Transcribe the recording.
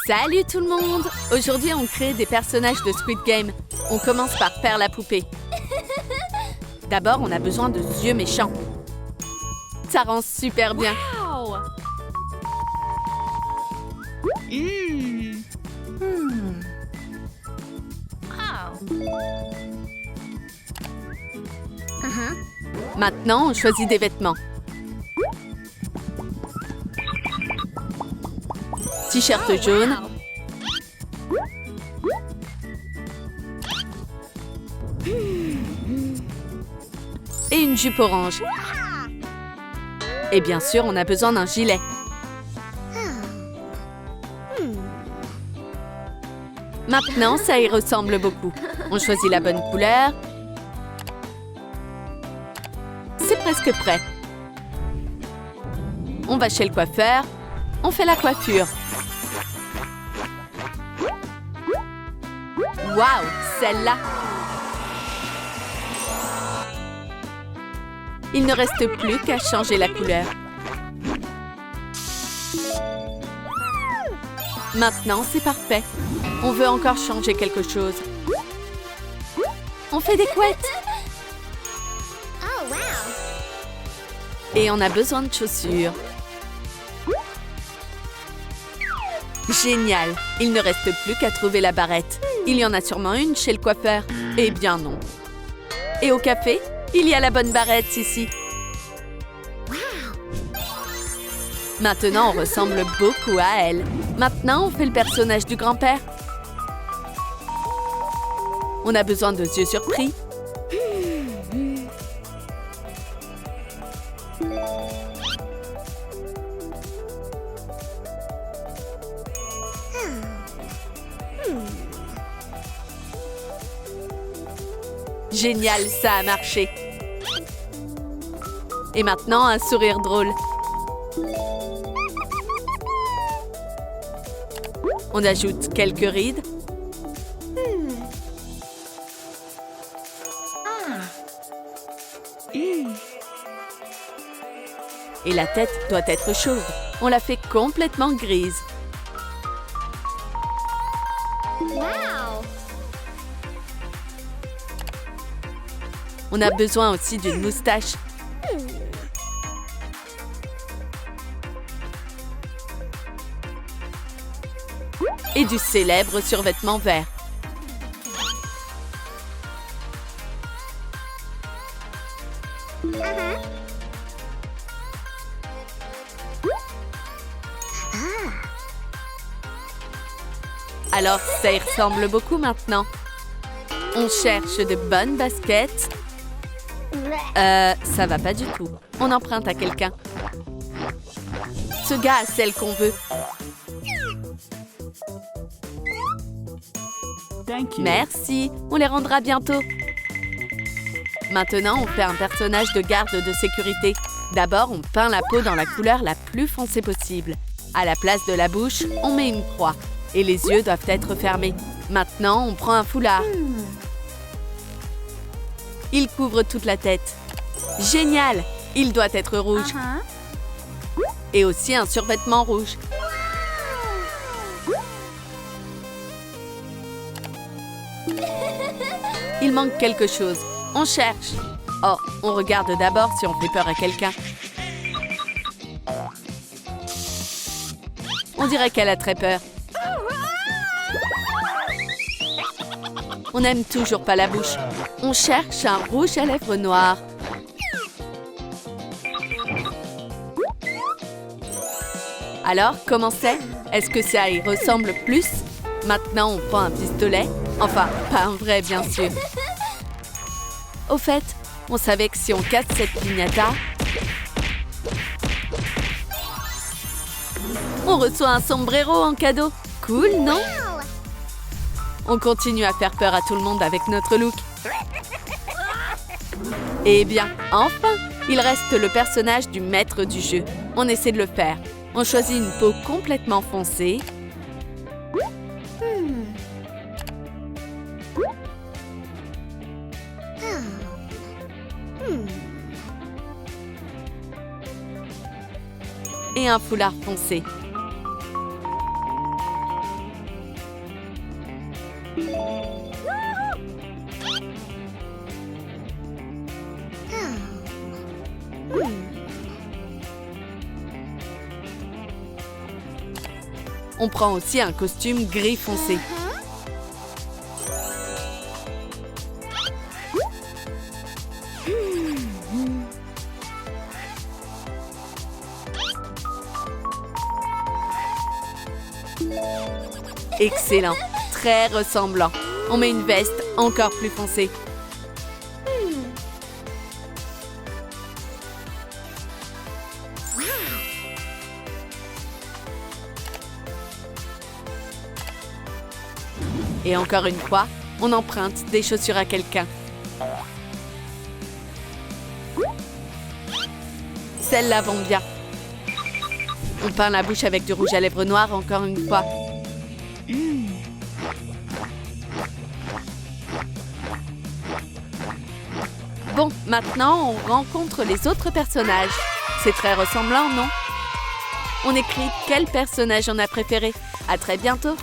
Salut tout le monde! Aujourd'hui, on crée des personnages de Squid Game. On commence par faire la poupée. D'abord, on a besoin de yeux méchants. Ça rend super bien. Wow! Maintenant, on choisit des vêtements. T-shirt jaune. Et une jupe orange. Et bien sûr, on a besoin d'un gilet. Maintenant, ça y ressemble beaucoup. On choisit la bonne couleur. C'est presque prêt. On va chez le coiffeur. On fait la coiffure. Waouh, celle-là! Il ne reste plus qu'à changer la couleur. Maintenant, c'est parfait. On veut encore changer quelque chose. On fait des couettes. Oh, wow! Et on a besoin de chaussures. Génial! Il ne reste plus qu'à trouver la barrette. Il y en a sûrement une chez le coiffeur. Eh bien non. Et au café, il y a la bonne barrette ici. Maintenant, on ressemble beaucoup à elle. Maintenant, on fait le personnage du grand-père. On a besoin de yeux surpris. Génial, ça a marché. Et maintenant, un sourire drôle. On ajoute quelques rides. Et la tête doit être chauve. On la fait complètement grise. Wow! On a besoin aussi d'une moustache. Et du célèbre survêtement vert. Alors, ça y ressemble beaucoup maintenant. On cherche de bonnes baskets. Ça va pas du tout. On emprunte à quelqu'un. Ce gars a celle qu'on veut. Merci, on les rendra bientôt. Maintenant, on fait un personnage de garde de sécurité. D'abord, on peint la peau dans la couleur la plus foncée possible. À la place de la bouche, on met une croix. Et les yeux doivent être fermés. Maintenant, on prend un foulard. Il couvre toute la tête. Génial! Il doit être rouge. Et aussi un survêtement rouge. Il manque quelque chose. On cherche. Oh, on regarde d'abord si on fait peur à quelqu'un. On dirait qu'elle a très peur. On n'aime toujours pas la bouche. On cherche un rouge à lèvres noir. Alors, comment c'est? Est-ce que ça y ressemble plus? Maintenant, on prend un pistolet. Enfin, pas un vrai, bien sûr. Au fait, on savait que si on casse cette piñata, on reçoit un sombrero en cadeau. Cool, non? On continue à faire peur à tout le monde avec notre look. Eh bien, enfin, il reste le personnage du maître du jeu. On essaie de le faire. On choisit une peau complètement foncée. Et un foulard foncé. On prend aussi un costume gris foncé. Excellent, très ressemblant. On met une veste encore plus foncée. Et encore une fois, on emprunte des chaussures à quelqu'un. Celles-là vont bien. On peint la bouche avec du rouge à lèvres noir encore une fois. Bon, maintenant, on rencontre les autres personnages. C'est très ressemblant, non? On écrit quel personnage on a préféré. À très bientôt!